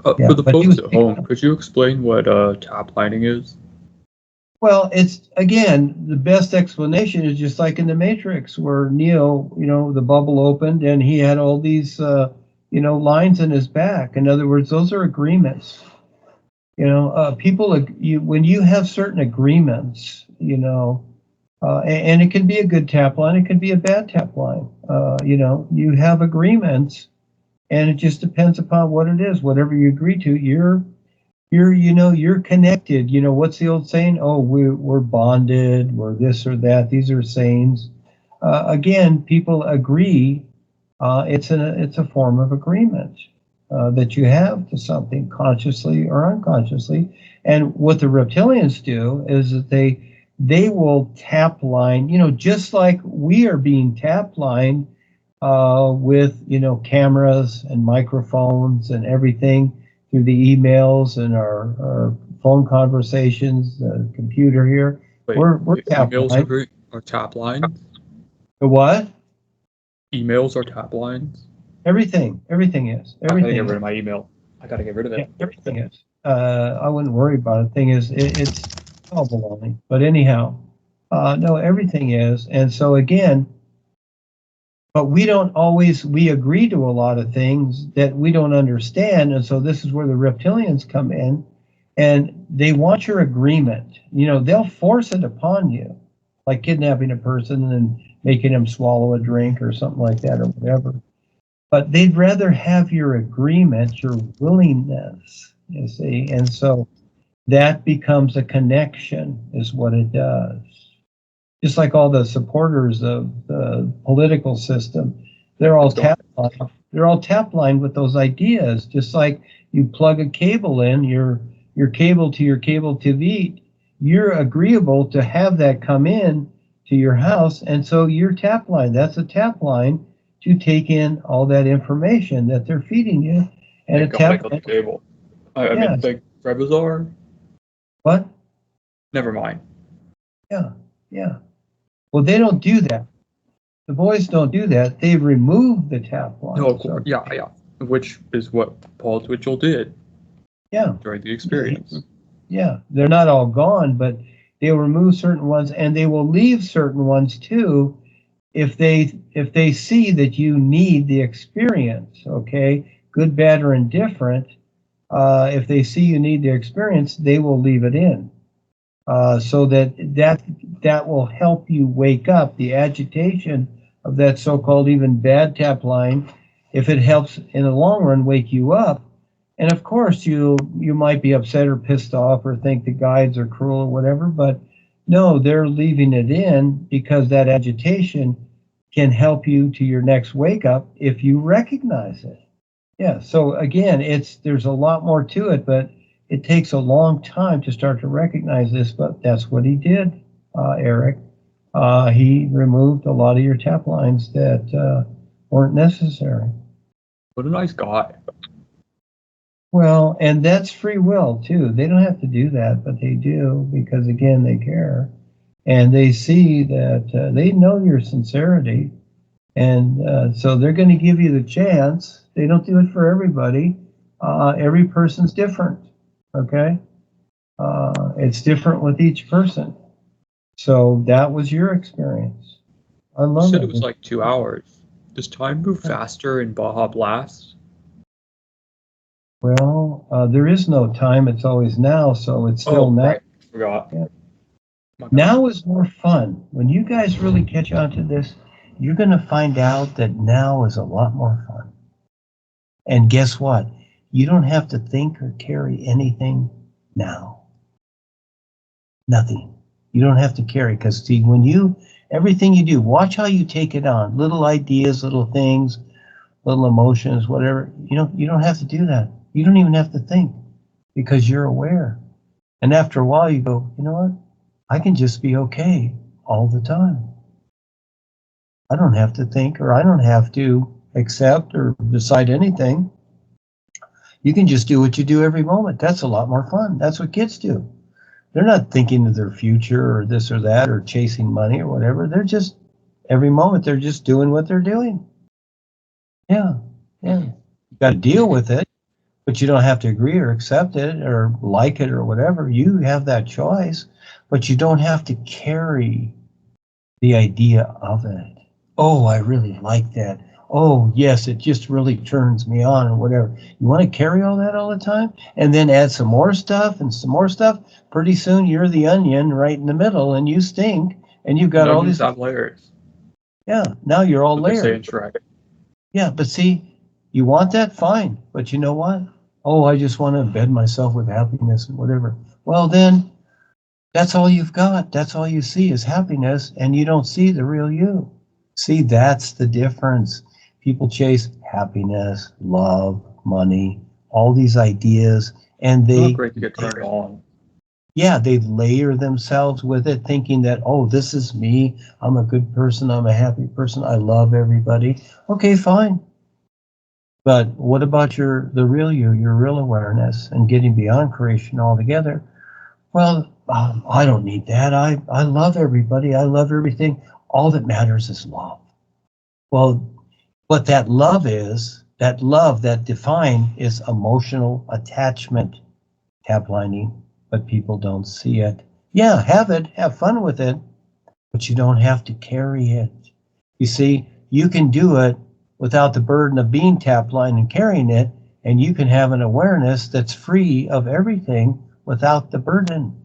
Yeah, For the but he folks was at home, could you explain what taplining is? Well, it's, again, the best explanation is just like in the Matrix, where Neo, the bubble opened and he had all these, lines in his back. In other words, those are agreements. People, when you have certain agreements, and it can be a good tap line, it can be a bad tap line. You have agreements, and it just depends upon what it is. Whatever you agree to, you're connected. What's the old saying? Oh, we're bonded, we're this or that. These are sayings. Again, people agree. It's a form of agreement that you have to something, consciously or unconsciously. And what the reptilians do is that they will tap line, just like we are being tap lined with cameras and microphones and everything, through the emails and our phone conversations, the computer here. Wait, We're tap emails line. are tap lines? The what? Emails are tap lines? Everything is. I gotta Everything. get rid of my email. I gotta get rid of it. Yeah, everything is. I wouldn't worry about it. The thing is, it's all baloney. But anyhow, no, everything is. And so again, but we agree to a lot of things that we don't understand. And so this is where the reptilians come in, and they want your agreement. They'll force it upon you, like kidnapping a person and making them swallow a drink or something like that or whatever. But they'd rather have your agreement, your willingness, you see. And so that becomes a connection, is what it does. Just like all the supporters of the political system, they're all tap lined with those ideas. Just like you plug a cable in, your cable to your cable TV, you're agreeable to have that come in to your house, and so your tap line, that's a tap line to take in all that information that they're feeding you. And Thank God I got the cable. I mean, like Trebizar? What? Never mind. Yeah. Well, they don't do that. The boys don't do that. They remove the tap line. No, of course. Yeah. Which is what Paul Twitchell did. Yeah. During the experience. Yeah. They're not all gone, but they'll remove certain ones, and they will leave certain ones too, if they see that you need the experience. Okay, good, bad, or indifferent. If they see you need the experience, they will leave it in. So that will help you wake up the agitation of that so-called even bad tap line. If it helps in the long run wake you up, and of course you might be upset or pissed off or think the guides are cruel or whatever, but no, they're leaving it in because that agitation can help you to your next wake up if you recognize it. Yeah. So again, there's a lot more to it, but it takes a long time to start to recognize this, but that's what he did, Eric. He removed a lot of your tap lines that weren't necessary. What a nice guy. Well, and that's free will, too. They don't have to do that, but they do because, again, they care. And they see that they know your sincerity. And so they're going to give you the chance. They don't do it for everybody. Every person's different. Okay, it's different with each person. So that was your experience. I love it. You said it was like 2 hours. Does time move faster in Baja Blast? Well, there is no time. It's always now, so it's still now. Right. Forgot. Yeah. Now is more fun. When you guys really catch on to this, you're going to find out that now is a lot more fun. And guess what? You don't have to think or carry anything now. Nothing. You don't have to carry, because see, everything you do, watch how you take it on. Little ideas, little things, little emotions, whatever. You don't have to do that. You don't even have to think, because you're aware. And after a while you go, you know what? I can just be okay all the time. I don't have to think, or I don't have to accept or decide anything. You can just do what you do every moment. That's a lot more fun. That's what kids do. They're not thinking of their future or this or that or chasing money or whatever. They're just, every moment, they're just doing what they're doing. Yeah. You got to deal with it. But you don't have to agree or accept it or like it or whatever. You have that choice, but you don't have to carry the idea of it. Oh, I really like that. Oh, yes, it just really turns me on or whatever. You want to carry all that all the time and then add some more stuff and some more stuff. Pretty soon you're the onion right in the middle and you stink and you've got And all onions these. have layers. Yeah, now you're all What they say in layered. Shrek. Yeah, but see, you want that? Fine. But you know what? Oh, I just want to embed myself with happiness and whatever. Well, then that's all you've got. That's all you see is happiness, and you don't see the real you. See, that's the difference. People chase happiness, love, money, all these ideas, and It's not they, great to get turned on. yeah, they layer themselves with it, thinking that, oh, this is me. I'm a good person. I'm a happy person. I love everybody. Okay, fine. But what about the real you, your real awareness, and getting beyond creation altogether? Well, I don't need that. I love everybody. I love everything. All that matters is love. Well, what that love is, that define is emotional attachment, taplining, but people don't see it. Yeah, have it, have fun with it, but you don't have to carry it. You see, you can do it without the burden of being tapline and carrying it, and you can have an awareness that's free of everything without the burden.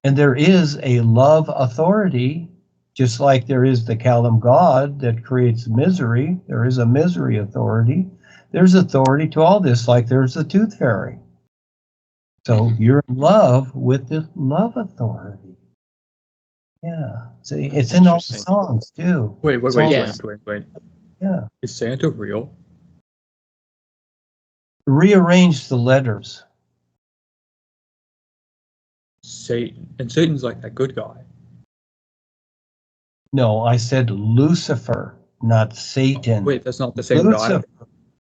And there is a love authority, just like there is the Kalam God that creates misery. There is a misery authority. There's authority to all this, like there's the tooth fairy. So you're in love with the love authority. Yeah. See, it's in all the Interesting. songs too. Wait, Yeah. Dwayne. Yeah. Is Santa real? Rearrange the letters. Satan. And Satan's like that good guy. No, I said Lucifer, not Satan. Wait, that's not the same guy?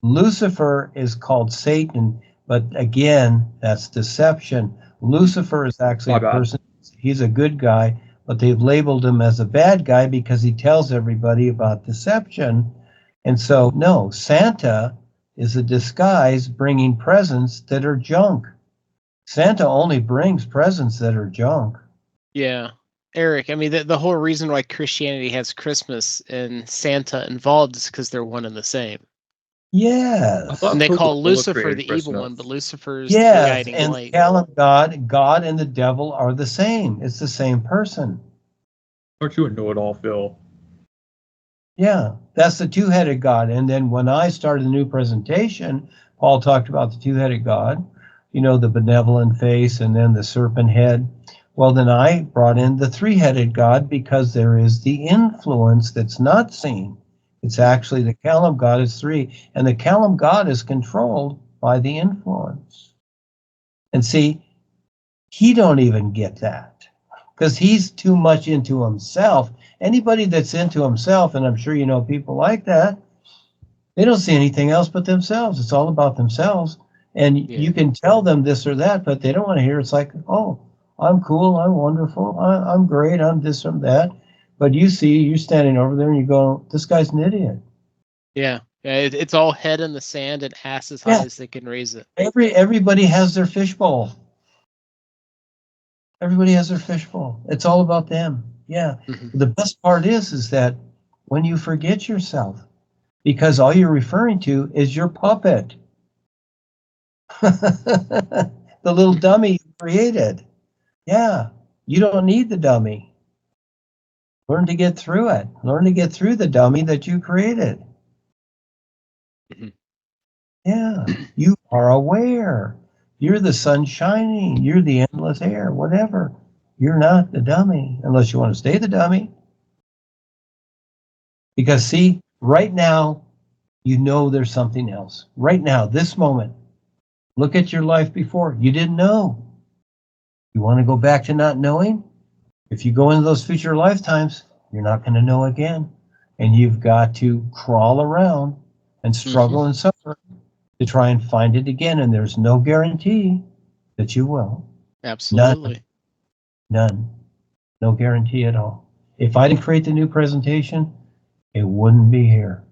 Lucifer is called Satan, but again, that's deception. Lucifer is actually My a bad. person, he's a good guy, but they've labeled him as a bad guy because he tells everybody about deception. And so, no, Santa is a disguise bringing presents that are junk. Santa only brings presents that are junk. Yeah. Eric, I mean, the whole reason why Christianity has Christmas and Santa involved is because they're one and the same. Yes. I thought And they call Coca-Cola Lucifer created the evil Christmas. one, but Lucifer's the Yes, guiding and light. God and the devil are the same. It's the same person. Aren't you a know-it-all, Phil? Yeah, that's the two-headed God. And then when I started the new presentation, Paul talked about the two-headed God, the benevolent face and then the serpent head. Well, then I brought in the three-headed God because there is the influence that's not seen. It's actually the Kalam God is three, and the Kalam God is controlled by the influence. And see, he don't even get that because he's too much into himself. Anybody that's into himself, and I'm sure you know people like that, they don't see anything else but themselves. It's all about themselves. And you can tell them this or that, but they don't want to hear. It's like, oh, I'm cool, I'm wonderful, I'm great, I'm this or that. But you see, you're standing over there and you go, this guy's an idiot. Yeah. It's all head in the sand and ass as high as they can raise it. Everybody has their fishbowl. Everybody has their fishbowl. It's all about them. Yeah. Mm-hmm. The best part is that when you forget yourself, because all you're referring to is your puppet, the little dummy you created. Yeah. You don't need the dummy. Learn to get through it. Learn to get through the dummy that you created. Mm-hmm. Yeah. You are aware. You're the sun shining. You're the endless air, whatever. You're not the dummy unless you want to stay the dummy. Because see, right now, there's something else. Right now, this moment, look at your life before. You didn't know. You want to go back to not knowing? If you go into those future lifetimes, you're not going to know again. And you've got to crawl around and struggle and suffer to try and find it again. And there's no guarantee that you will. Absolutely. None. No guarantee at all. If I didn't create the new presentation, it wouldn't be here.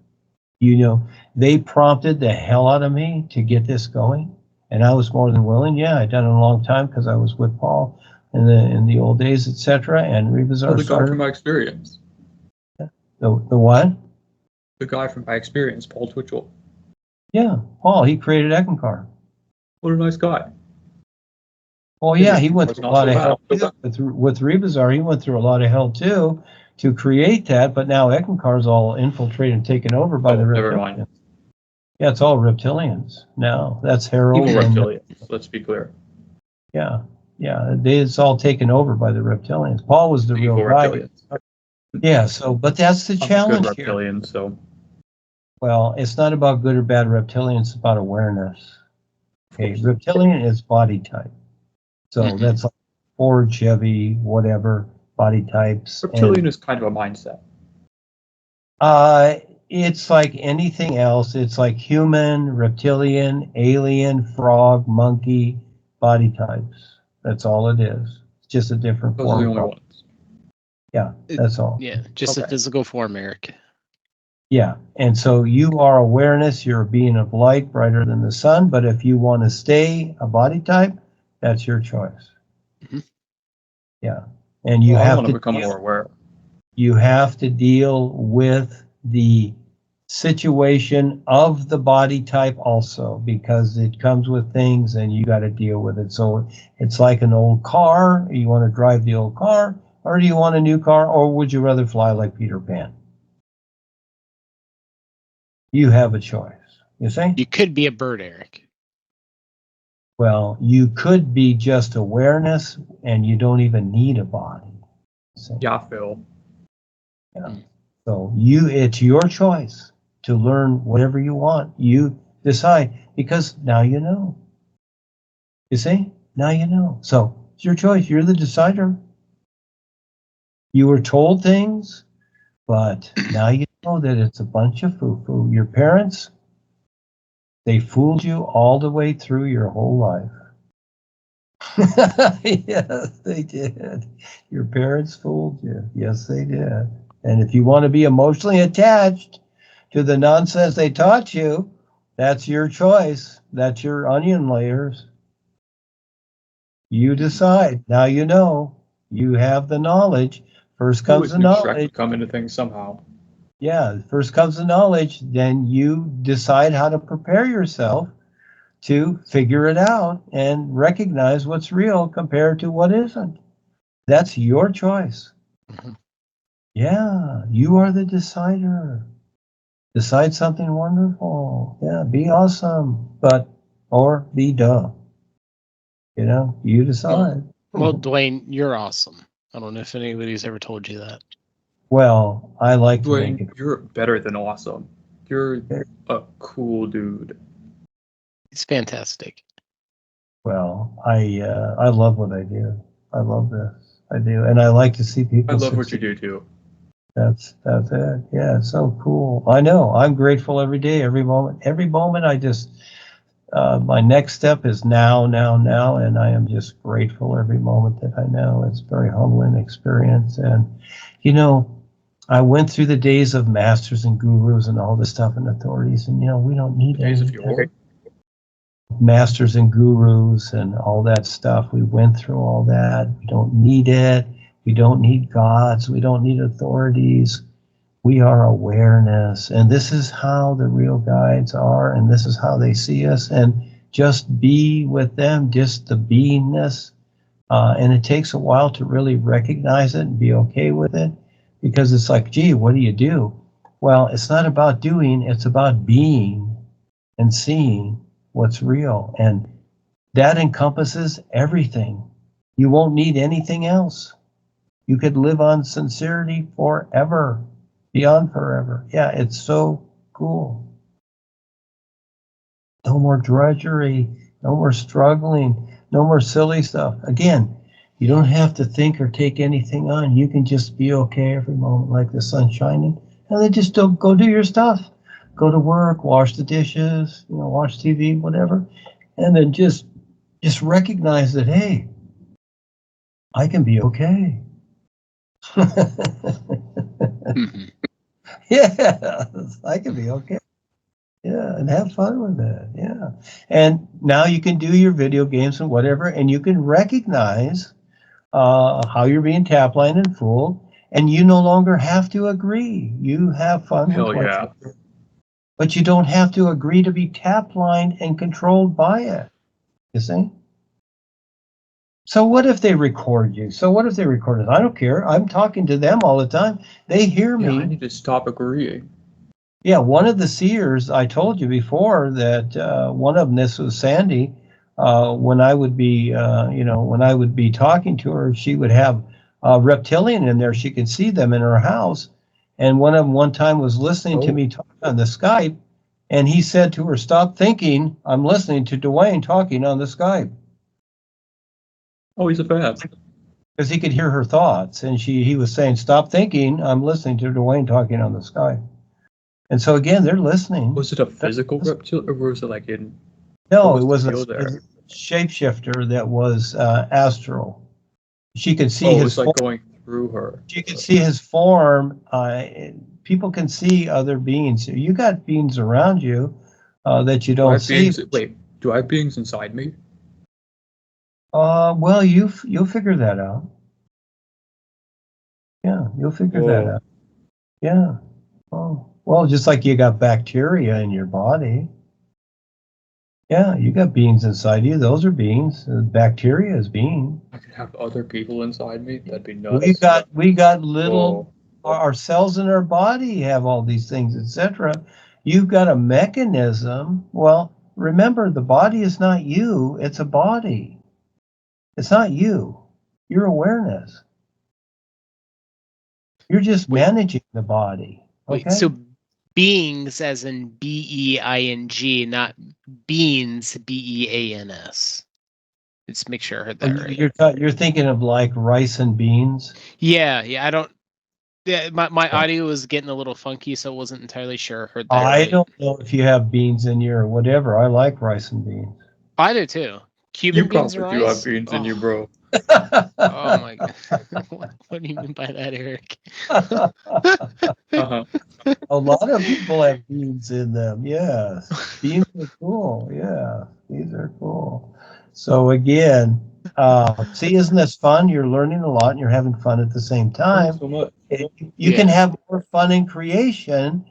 You know, they prompted the hell out of me to get this going, and I was more than willing. Yeah, I'd done it a long time because I was with Paul in the old days, etc. And Rebazar The guy started. from my experience. The what? The guy from my experience, Paul Twitchell. Yeah, Paul. He created Eckankar. What a nice guy. Oh yeah, he went It's through a not lot so of bad. hell too. With Rebazar, he went through a lot of hell too to create that. But now Eckankar's all infiltrated and taken over by the Never reptilians. mind. Yeah, it's all reptilians now. That's Harold. Evil and, reptilians, let's be clear. Yeah, it's all taken over by the reptilians. Paul was the real Evil guy. reptilians. Yeah, so but that's the I'm a challenge good here. reptilian, so Well, it's not about good or bad reptilians, it's about awareness. Okay, reptilian is body type. So that's like Ford, Chevy, whatever, body types. reptilian is kind of a mindset. It's like anything else. It's like human, reptilian, alien, frog, monkey, body types. That's all it is. It's just a different Those are the form. only ones. Yeah, that's all. Yeah, just a Okay. physical form, Eric. Yeah, and so you are awareness. You're a being of light, brighter than the sun. But if you want to stay a body type, that's your choice. Yeah, and you I have want to to become more aware. you have to deal with the situation of the body type also, because it comes with things and you got to deal with it. So it's like an old car. You want to drive the old car, or do you want a new car, or would you rather fly like Peter Pan? You have a choice. You see? You could be a bird, Eric. Well, you could be just awareness and you don't even need a body. See? Yeah, Phil. Yeah. So it's your choice to learn whatever you want. You decide, because now you know. You see? Now you know. So it's your choice. You're the decider. You were told things, but now you know that it's a bunch of foo-foo. Your parents, they fooled you all the way through your whole life. Yes, they did. Your parents fooled you. Yes, they did. And if you want to be emotionally attached to the nonsense they taught you, that's your choice. That's your onion layers. You decide. Now you know. You have the knowledge. First comes the New Shrek knowledge. would come into things somehow. Yeah, first comes the knowledge. Then you decide how to prepare yourself to figure it out and recognize what's real compared to what isn't. That's your choice. Yeah, you are the decider. Decide something wonderful. Yeah, be awesome, or be dumb. You know, you decide. Well, Duane, you're awesome. I don't know if anybody's ever told you that. Well, I like to make Duane, it. you're better than awesome. You're a cool dude. It's fantastic. Well, I love what I do. I love this. I do, and I like to see people. I love what succeed. you do too. That's it. Yeah, it's so cool. I know. I'm grateful every day, every moment. Every moment, I just my next step is now, and I am just grateful every moment that I know. It's a very humbling experience, and you know, I went through the days of masters and gurus and all this stuff and authorities, and we don't need Days of any yore. masters and gurus and all that stuff. We went through all that. We don't need it. We don't need gods. We don't need authorities. We are awareness. And this is how the real guides are. And this is how they see us. And just be with them, just the beingness. And it takes a while to really recognize it and be okay with it. Because it's like, gee, what do you do? Well, it's not about doing. It's about being and seeing what's real. And that encompasses everything. You won't need anything else. You could live on sincerity forever, beyond forever. Yeah, it's so cool. No more drudgery, no more struggling, no more silly stuff. Again, you don't have to think or take anything on. You can just be okay every moment like the sun shining, and then just don't go do your stuff. Go to work, wash the dishes, watch TV, whatever, and then just recognize that, hey, I can be okay. Mm-hmm. Yeah, I can be okay. Yeah, and have fun with it. Yeah. And now you can do your video games and whatever, and you can recognize how you're being taplined and fooled, and you no longer have to agree. You have fun with Hell what yeah. you do, but you don't have to agree to be taplined and controlled by it. You see? So what if they record you? So what if they record it? I don't care. I'm talking to them all the time. They hear Yeah, me. I need to stop agreeing. Yeah, one of the seers, I told you before that one of them, this was Sandy, when I would be, when I would be talking to her, she would have a reptilian in there. She could see them in her house. And one of them one time was listening to Oh. me talk on the Skype, and he said to her, "Stop thinking, I'm listening to Duane talking on the Skype." Oh, he's a fan. Because he could hear her thoughts. And he was saying, "Stop thinking, I'm listening to Duane talking on the Skype." And so again, they're listening. Was it a physical reptile, or was it like in? What No, it was the was a deal there? shapeshifter that was astral. She could see Oh, it his was like form. going through her. She could see his form. People can see other beings. You got beings around you that you Do I don't have see. beings? Wait, do I have beings inside me? Well, you'll figure that out. Yeah, you'll figure that Whoa. out. Yeah. Oh, well, just like you got bacteria in your body. Yeah, you got beings inside you. Those are beings. Bacteria is being. I could have other people inside me. That'd be We nuts. got little Whoa. our cells in our body have all these things, etc. You've got a mechanism. Well, remember the body is not you, it's a body. It's not you. Your awareness. You're just Wait, managing the body. wait. Okay? So beings, as in BEING, not beans, BEANS. Let's make sure I heard Well, that right. you're thinking of like rice and beans. Yeah, I don't. Yeah, my Yeah. audio was getting a little funky, so I wasn't entirely sure I heard that I right. don't know if you have beans in you or whatever. I like rice and beans. I do too. You Cuban beans and probably do have rice? beings in you, Oh, bro. oh my god. What do you mean by that, Eric? Uh-huh. A lot of people have beans in them. Yes, beans are cool. Yeah, these are cool. So again, see, isn't this fun? You're learning a lot and you're having fun at the same Oh, time. so much. You can Yeah. have more fun in creation,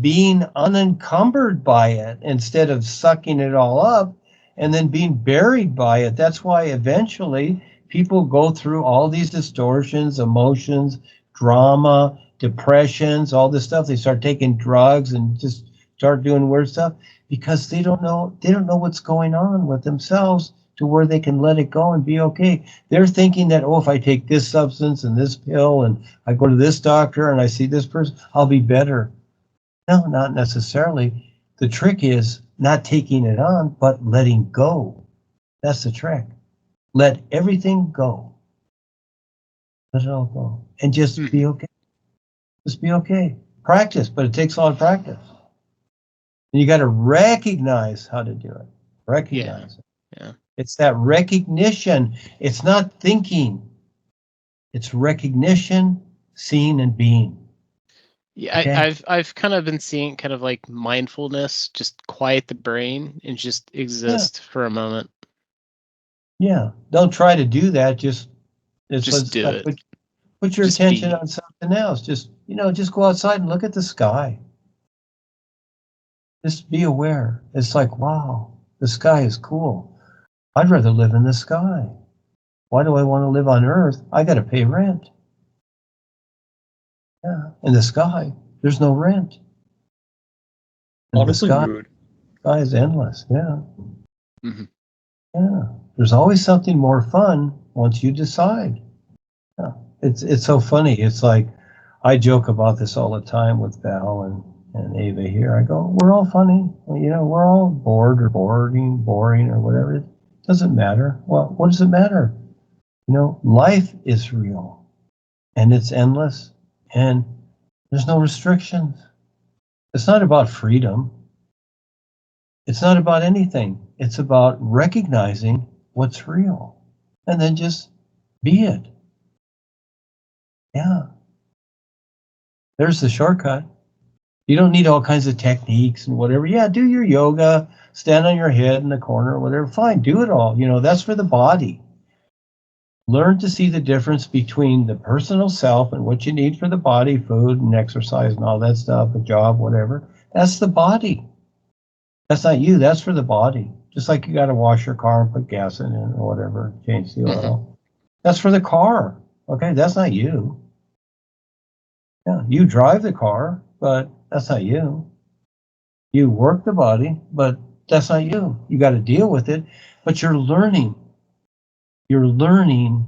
being unencumbered by it instead of sucking it all up and then being buried by it. That's why eventually people go through all these distortions, emotions, drama, depressions, all this stuff. They start taking drugs and just start doing weird stuff because they don't know what's going on with themselves to where they can let it go and be okay. They're thinking that, oh, if I take this substance and this pill and I go to this doctor and I see this person, I'll be better. No, not necessarily. The trick is not taking it on, but letting go. That's the trick. Let everything go. Let it all go. And just be okay. Just be okay. Practice, but it takes a lot of practice. And you got to recognize how to do it. Recognize it. Yeah. It's that recognition. It's not thinking. It's recognition, seeing, and being. Yeah, Okay? I've kind of been seeing kind of like mindfulness, just quiet the brain and just Yeah. exist for a moment. Yeah. Don't try to do that. Just Just do it. put your Just attention be. on something else. Just go outside and look at the sky. Just be aware. It's like, wow, the sky is cool. I'd rather live in the sky. Why do I want to live on Earth? I got to pay rent. Yeah. In the sky, there's no rent. And the Honestly, mood. sky is endless. Yeah. Mhm. Yeah. There's always something more fun once you decide. Yeah. It's so funny. It's like I joke about this all the time with Val and Ava here. I go, we're all funny. We're all bored or boring or whatever. It doesn't matter. Well, what does it matter? Life is real and it's endless and there's no restrictions. It's not about freedom. It's not about anything. It's about recognizing what's real and then just be it. Yeah. There's the shortcut. You don't need all kinds of techniques and whatever. Yeah, do your yoga, stand on your head in the corner, whatever. Fine, do it all. That's for the body. Learn to see the difference between the personal self and what you need for the body, food and exercise and all that stuff, a job, whatever. That's the body. That's not you. That's for the body. Just like you got to wash your car and put gas in it or whatever, change the oil. That's for the car. Okay, that's not you. Yeah, you drive the car, but that's not you. You work the body, but that's not you. You got to deal with it, but you're learning. You're learning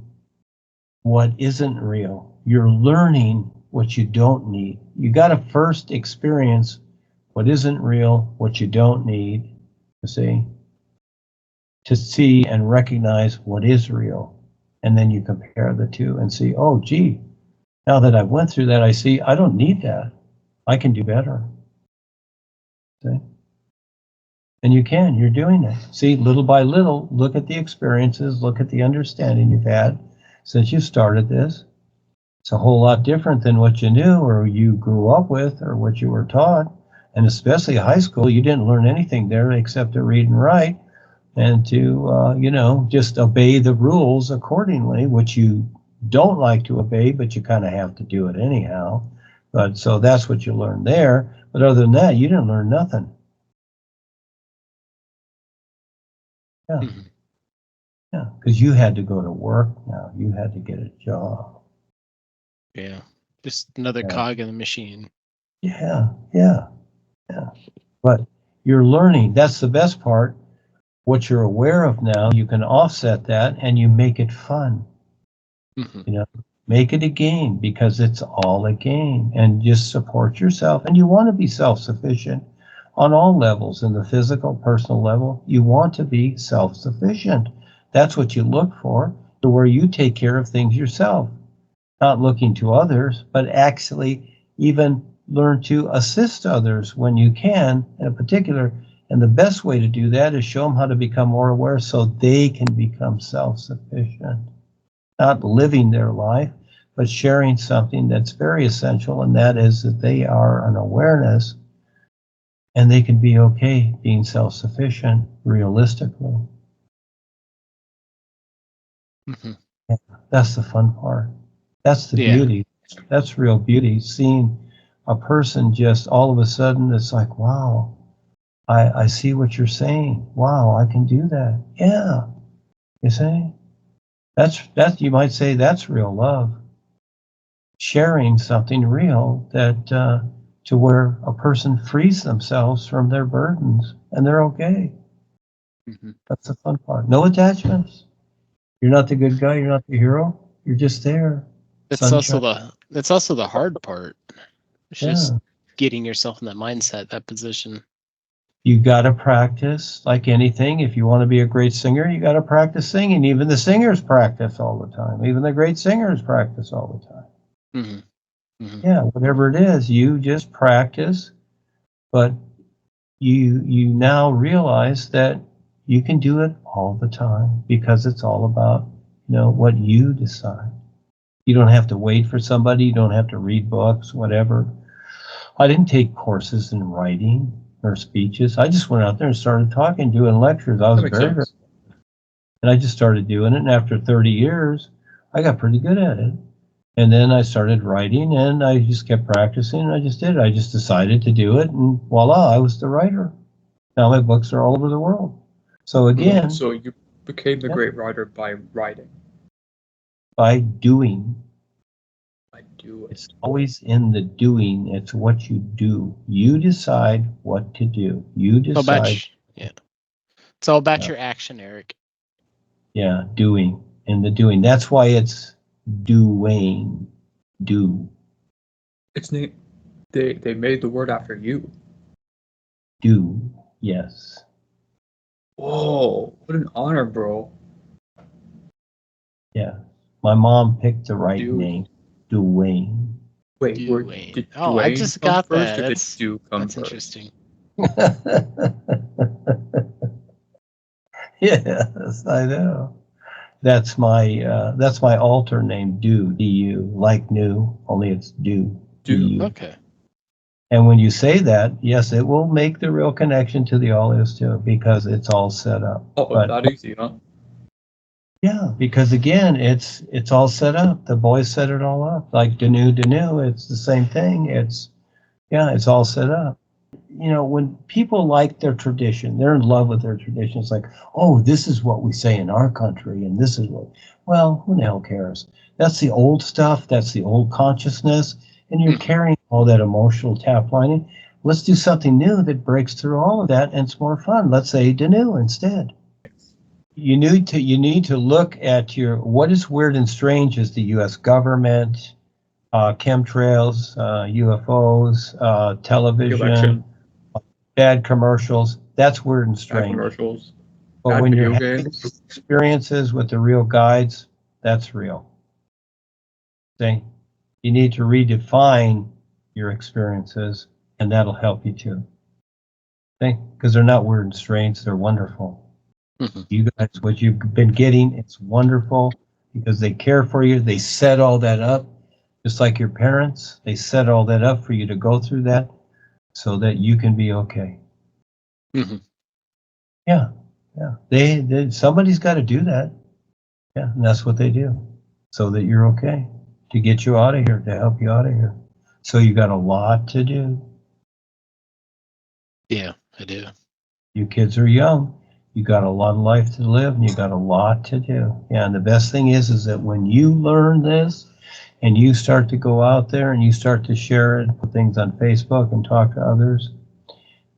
what isn't real. You're learning what you don't need. You got to first experience what isn't real, what you don't need, to see and recognize what is real. And then you compare the two and see, oh, gee, now that I went through that, I see I don't need that. I can do better. See? And you're doing it. See, little by little, look at the experiences, look at the understanding you've had since you started this. It's a whole lot different than what you knew or you grew up with or what you were taught. And especially high school, you didn't learn anything there except to read and write and to, just obey the rules accordingly, which you don't like to obey, but you kind of have to do it anyhow. But so that's what you learned there. But other than that, you didn't learn nothing. Yeah. Yeah, because you had to go to work now. You had to get a job. Yeah, just another cog in the machine. Yeah. But you're learning. That's the best part. What you're aware of now, you can offset that and you make it fun. Make it a game because it's all a game, and just support yourself. And you want to be self-sufficient on all levels. In the physical, personal level, you want to be self-sufficient. That's what you look for, to where you take care of things yourself, not looking to others, but actually even learn to assist others when you can, in particular. And the best way to do that is show them how to become more aware so they can become self-sufficient. Not living their life, but sharing something that's very essential, and that is that they are an awareness and they can be okay being self-sufficient realistically. That's the fun part. That's the beauty. That's real beauty. Seeing a person just all of a sudden, it's like, wow, I see what you're saying. Wow, I can do that. Yeah. You see? That's you might say that's real love. Sharing something real that to where a person frees themselves from their burdens and they're okay. That's the fun part. No attachments. You're not the good guy. You're not the hero. You're just there. That's also the hard part. It's just getting yourself in that mindset, that position. You got to practice like anything. If you want to be a great singer, you got to practice singing. Even the singers practice all the time. Even the great singers practice all the time. Yeah, whatever it is, you just practice. But you now realize that you can do it all the time because it's all about, what you decide. You don't have to wait for somebody. You don't have to read books, whatever. I didn't take courses in writing or speeches. I just went out there and started talking, doing lectures. I was very, and I just started doing it. And after 30 years, I got pretty good at it. And then I started writing, and I just kept practicing, and I just did it. I just decided to do it, and voila, I was the writer. Now my books are all over the world. So again... So you became the great writer by writing? By doing. By doing. It's always in the doing. It's what you do. You decide what to do. You decide... It's all about your action, Eric. Yeah, doing. In the doing. That's why it's Duane. Do. It's named. They made the word after you. Do. Yes. Whoa! What an honor, bro. Yeah. My mom picked the right name. Duane. Wait, Duane. Did Duane I just got that. That's interesting. Yes, I know. That's my alter name, Do, D-U, like new, only it's Do. Do. Okay. And when you say that, yes, it will make the real connection to the all is too, because it's all set up. Oh, But that easy, huh? yeah, because again, it's all set up. The boys set it all up. Like DUANU, it's the same thing. It's all set up. You know, when people like their tradition, they're in love with their tradition. It's like, oh, this is what we say in our country, and this is what. Well, who the hell cares? That's the old stuff. That's the old consciousness, and you're carrying all that emotional tap lining. Let's do something new that breaks through all of that, and it's more fun. Let's say DUANU instead. You need to look at what is weird and strange is the U.S. government, chemtrails, UFOs, television, Election, bad commercials. That's weird and bad strange. commercials, But bad when you're video having games. experiences with the real guides, that's real. See, you need to redefine your experiences, and that'll help you too. See, because they're not weird and strange; they're wonderful. You guys, what you've been getting, it's wonderful because they care for you. They set all that up, just like your parents. They set all that up for you to go through that so that you can be okay. Yeah. Somebody's got to do that. Yeah, and that's what they do so that you're okay, to get you out of here, to help you out of here. So you got a lot to do. Yeah, I do. You kids are young. You got a lot of life to live, and you got a lot to do. Yeah, and the best thing is that when you learn this, and you start to go out there and you start to share it, put things on Facebook and talk to others,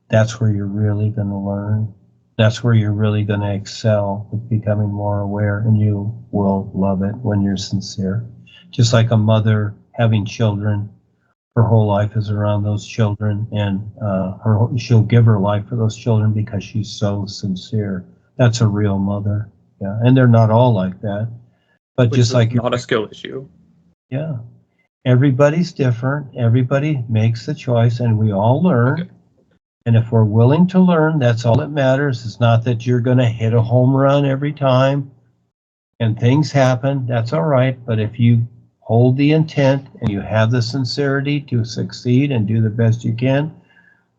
that's where you're really going to learn. That's where you're really going to excel with becoming more aware, and you will love it when you're sincere. Just like a mother having children, her whole life is around those children, and she'll give her life for those children because she's so sincere. That's a real mother. Yeah, and they're not all like that, but Which just is like not a skill issue. yeah, everybody's different. Everybody makes the choice, and we all learn. Okay. And if we're willing to learn, that's all that matters. It's not that you're going to hit a home run every time, and things happen. That's all right. But if you hold the intent and you have the sincerity to succeed and do the best you can,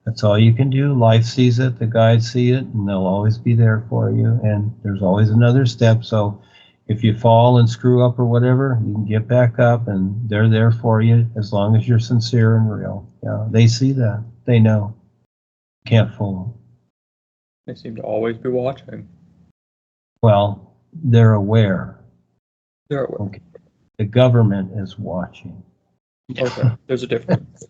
that's all you can do. Life sees it, the guides see it, and they'll always be there for you. And there's always another step. So if you fall and screw up or whatever, you can get back up, and they're there for you as long as you're sincere and real. Yeah, they see that. They know. Can't fool them. They seem to always be watching. Well, they're aware. They're aware. Okay. The government is watching. Okay, there's a difference.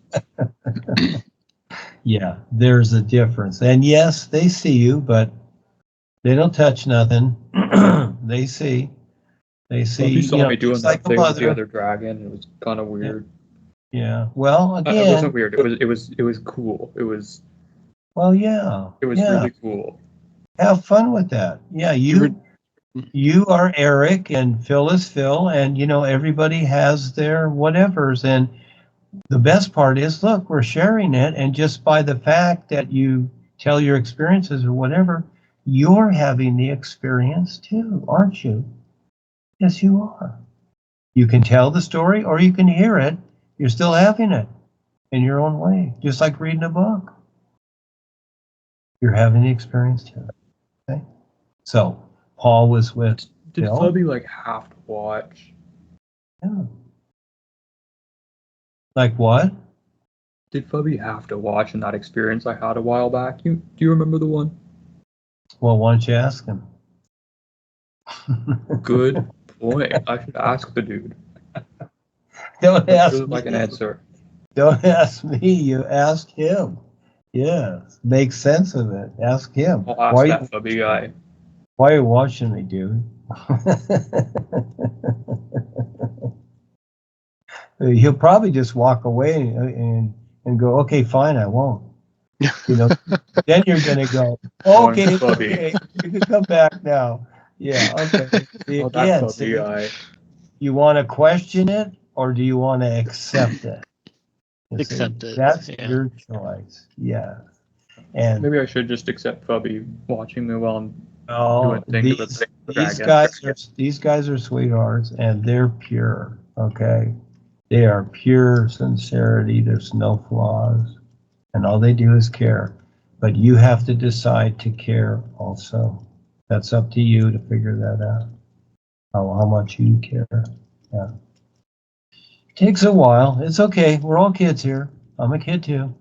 Yeah, there's a difference. And yes, they see you, but they don't touch nothing. They see. They see. Well, you saw me doing just that like a thing with the mother. other dragon. It was kind of weird. Yeah. Well, It again. wasn't weird. It was cool. It was Well, yeah. really cool. Have fun with that. Yeah, you are Eric, and Phil is Phil, and everybody has their whatevers. And the best part is, look, we're sharing it, and just by the fact that you tell your experiences or whatever, you're having the experience too, aren't you? Yes, you are. You can tell the story or you can hear it. You're still having it in your own way, just like reading a book. You're having the experience too. Okay? So Paul was with Did Phil. Phubby have to watch? Yeah. Like what? Did Phubby have to watch in that experience I had a while back? Do you remember the one? Well, why don't you ask him? Good point. I should ask the dude. Don't ask Really me. like an answer. Don't ask me. You ask him. Yes, make sense of it. Ask him. I'll ask that Phubby guy. Why are you watching me, dude? He'll probably just walk away and go, okay, fine, I won't. Then you're going to go, okay, you can come back now. Yeah, okay. See, again, you want to question it or do you want to accept it? Accept it. That's your choice. Yeah. And maybe I should just accept Phubby watching me while I'm doing things. These guys are sweethearts, and they're pure. Okay, they are pure sincerity. There's no flaws. and all they do is care. But you have to decide to care also. That's up to you to figure that out. How much you care. Yeah. Takes a while. It's okay. We're all kids here. I'm a kid too.